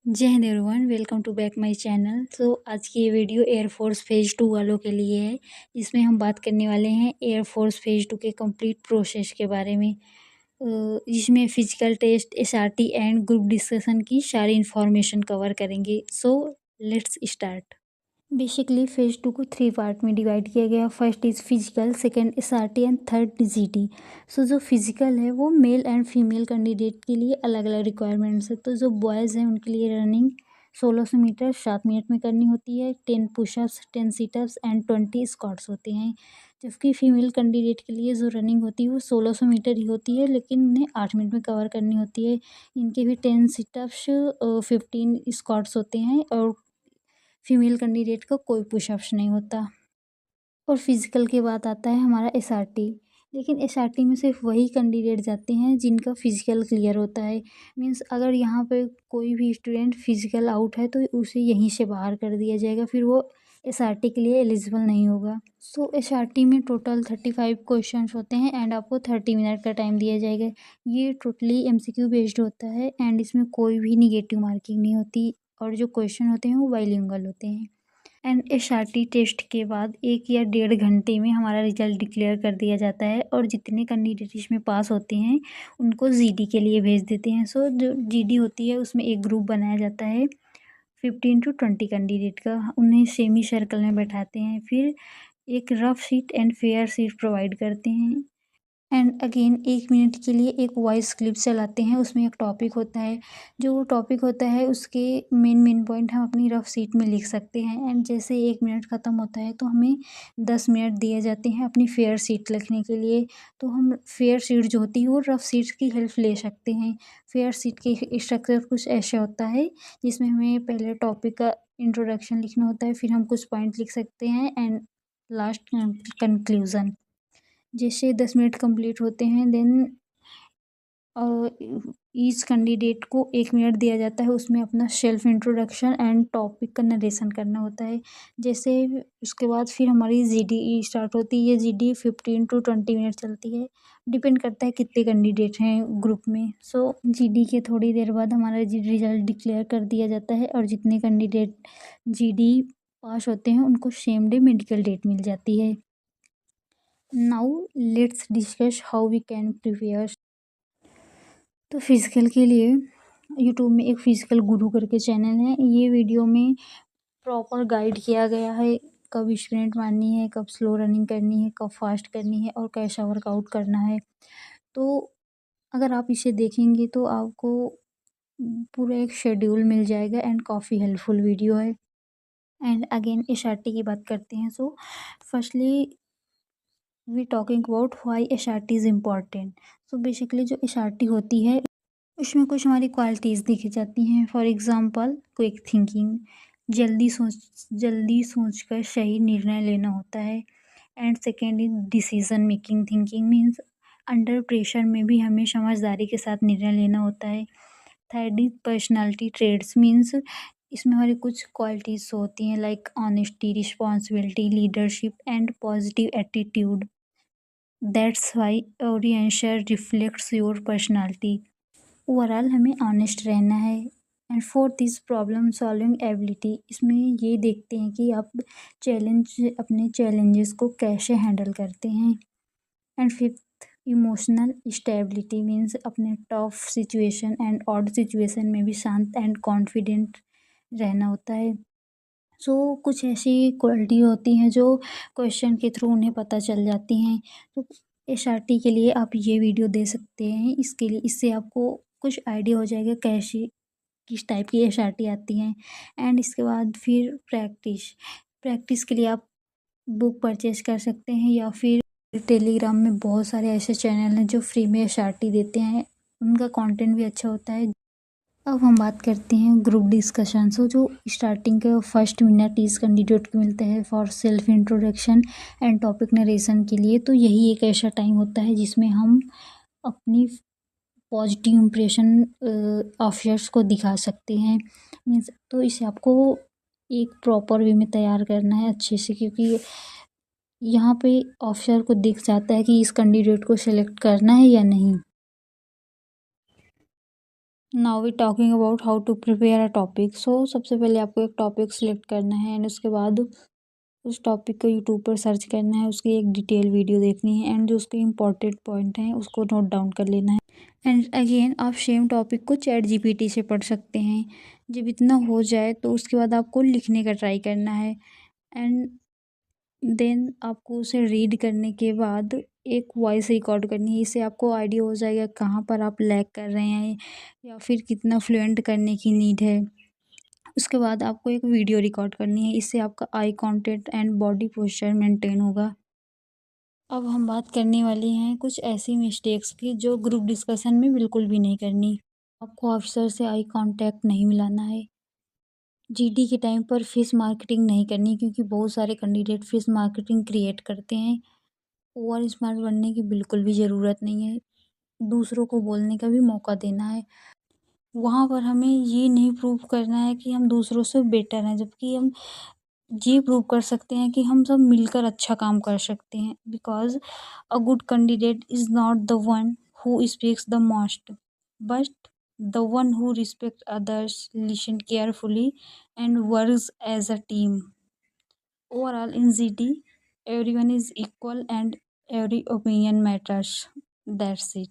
जय हिंद everyone, welcome to back my channel. आज की ये वीडियो एयरफोर्स फेज़ 2 वालों के लिए है। इसमें हम बात करने वाले हैं एयरफोर्स फेज़ 2 के कंप्लीट प्रोसेस के बारे में। जिसमें physical test, SRT and group discussion की सारी इन्फॉर्मेशन कवर करेंगे। Let's start. बेसिकली फेज़ 2 को 3 पार्ट में डिवाइड किया गया। First is physical, second SRT and third GD. जो फिजिकल है वो मेल एंड फीमेल कैंडिडेट के लिए अलग अलग रिक्वायरमेंट्स है। तो जो बॉयज़ हैं उनके लिए रनिंग 1600 मीटर 7 मिनट में करनी होती है, 10 पुशअप्स, 10 सिटअप्स एंड 20 स्क्वाट्स होते हैं। जबकि फीमेल कैंडिडेट के लिए जो रनिंग होती है वो 1600 मीटर ही होती है, लेकिन उन्हें 8 मिनट में कवर करनी होती है। इनके भी 10 सिटअप्स, 15 स्क्वाट्स होते हैं और फीमेल कैंडिडेट का कोई पुशअप्स नहीं होता। और फिजिकल के बाद आता है हमारा एसआरटी। लेकिन एसआरटी में सिर्फ वही कैंडिडेट जाते हैं जिनका फिजिकल क्लियर होता है। मीन्स अगर यहाँ पे कोई भी स्टूडेंट फिजिकल आउट है तो उसे यहीं से बाहर कर दिया जाएगा, फिर वो एसआरटी के लिए एलिजिबल नहीं होगा। एसआरटी में टोटल 35 क्वेश्चंस होते हैं एंड आपको 30 मिनट का टाइम दिया जाएगा। ये टोटली एमसीक्यू बेस्ड होता है एंड इसमें कोई भी निगेटिव मार्किंग नहीं होती और जो क्वेश्चन होते हैं वो बाइलिंगुअल होते हैं। एंड एसआरटी टेस्ट के बाद 1 या 1.5 घंटे में हमारा रिजल्ट डिक्लेयर कर दिया जाता है और जितने कैंडिडेट इसमें पास होते हैं उनको जीडी के लिए भेज देते हैं। जो जीडी होती है उसमें एक ग्रुप बनाया जाता है 15 to 20 कैंडिडेट का। उन्हें सेमी सर्कल में बैठाते हैं, फिर एक rough seat and fair seat provide करते हैं एंड अगेन 1 मिनट के लिए एक वॉइस क्लिप चलाते हैं। उसमें एक टॉपिक होता है, जो वो टॉपिक होता है उसके मेन पॉइंट हम अपनी रफ शीट में लिख सकते हैं एंड जैसे 1 मिनट ख़त्म होता है तो हमें 10 मिनट दिए जाते हैं अपनी फेयर शीट लिखने के लिए। तो हम फेयर शीट जो होती है वो रफ शीट की हेल्प ले सकते हैं। फेयर शीट की स्ट्रक्चर कुछ ऐसा होता है जिसमें हमें पहले टॉपिक का इंट्रोडक्शन लिखना होता है, फिर हम कुछ पॉइंट लिख सकते हैं एंड लास्ट कंक्लूज़न। जैसे 10 मिनट कंप्लीट होते हैं देन ईच कैंडिडेट को 1 मिनट दिया जाता है, उसमें अपना सेल्फ इंट्रोडक्शन एंड टॉपिक का नरेशन करना होता है। जैसे उसके बाद फिर हमारी जीडी स्टार्ट होती है। जीडी 15 to 20 मिनट चलती है, डिपेंड करता है कितने कैंडिडेट हैं ग्रुप में। जीडी के थोड़ी देर बाद हमारा जी रिजल्ट डिक्लेयर कर दिया जाता है और जितने कैंडिडेट जीडी पास होते हैं उनको सेम डे मेडिकल डेट मिल जाती है। Now let's discuss how we can prepare. तो फिजिकल के लिए यूट्यूब में एक फिजिकल गुरु करके चैनल है। ये वीडियो में प्रॉपर गाइड किया गया है, कब स्प्रिंट मारनी है, कब स्लो रनिंग करनी है, कब फास्ट करनी है और कैसा वर्कआउट करना है। तो अगर आप इसे देखेंगे तो आपको पूरा एक शेड्यूल मिल जाएगा एंड काफ़ी हेल्पफुल वीडियो है। एंड अगेन एसआरटी की बात करते हैं। Firstly we talking about why SRT is important. Basically जो एसआरटी होती है उसमें कुछ हमारी क्वालिटीज़ दिखी जाती हैं। फॉर एग्ज़ाम्पल क्विक थिंकिंग, जल्दी सोच कर सही निर्णय लेना होता है and second is decision making thinking means under pressure में भी हमें समझदारी के साथ निर्णय लेना होता है। Third is personality traits means इसमें हमारी कुछ क्वालिटीज़ होती हैं like honesty, responsibility, leadership and positive attitude. That's why your answer reflects your personality. Overall हमें ऑनेस्ट रहना है। And fourth is problem solving ability. इसमें ये देखते हैं कि आप अपने चैलेंजेस को कैसे हैंडल करते हैं। And fifth emotional stability means अपने tough situation and odd situation में भी शांत एंड कॉन्फिडेंट रहना होता है। कुछ ऐसी क्वालिटी होती हैं जो क्वेश्चन के थ्रू उन्हें पता चल जाती हैं। तो एसआरटी के लिए आप ये वीडियो दे सकते हैं। इसके लिए इससे आपको कुछ आइडिया हो जाएगा कैसी किस टाइप की एसआरटी आती हैं। एंड इसके बाद फिर प्रैक्टिस के लिए आप बुक परचेज़ कर सकते हैं या फिर टेलीग्राम में बहुत सारे ऐसे चैनल हैं जो फ्री में एसआरटी देते हैं, उनका कंटेंट भी अच्छा होता है। अब हम बात करते हैं ग्रुप डिस्कशन। जो स्टार्टिंग के फर्स्ट मिनट इस कैंडिडेट को मिलते हैं for self introduction and topic narration के लिए। तो यही एक ऐसा टाइम होता है जिसमें हम अपनी पॉजिटिव इम्प्रेशन ऑफिसर्स को दिखा सकते हैं। मीन्स तो इसे आपको एक प्रॉपर वे में तैयार करना है अच्छे से, क्योंकि यहाँ पे ऑफिसर को दिख जाता है कि इस कैंडिडेट को सिलेक्ट करना है या नहीं। Now we talking about how to prepare a topic. So सबसे पहले आपको एक टॉपिक सेलेक्ट करना है एंड उसके बाद उस टॉपिक को यूट्यूब पर सर्च करना है, उसकी एक डिटेल वीडियो देखनी है एंड जो उसके इम्पोर्टेंट पॉइंट हैं उसको नोट डाउन कर लेना है। एंड अगेन आप सेम टॉपिक को चैट जीपीटी से पढ़ सकते हैं। जब इतना हो जाए तो उसके बाद आपको लिखने का ट्राई करना है एंड देन आपको उसे रीड करने के बाद एक वॉइस रिकॉर्ड करनी है। इससे आपको आइडिया हो जाएगा कहाँ पर आप लैग कर रहे हैं या फिर कितना फ्लुएंट करने की नीड है। उसके बाद आपको एक वीडियो रिकॉर्ड करनी है। इससे आपका eye contact and body posture maintain होगा। अब हम बात करने वाले हैं कुछ ऐसी मिस्टेक्स की जो ग्रुप डिस्कशन में बिल्कुल भी नहीं करनी। आपको ऑफिसर से आई कांटेक्ट नहीं मिलाना है। जीडी के टाइम पर फिश मार्केटिंग नहीं करनी, क्योंकि बहुत सारे कैंडिडेट फिश मार्केटिंग क्रिएट करते हैं। ओवर स्मार्ट बनने की बिल्कुल भी ज़रूरत नहीं है। दूसरों को बोलने का भी मौका देना है। वहाँ पर हमें ये नहीं प्रूव करना है कि हम दूसरों से बेटर हैं, जबकि हम ये प्रूव कर सकते हैं कि हम सब मिलकर अच्छा काम कर सकते हैं। Because a good candidate is not the one who speaks the most, but the one who respect others, listen carefully and works as a team. Overall, in GT, everyone is equal and every opinion matters. That's it.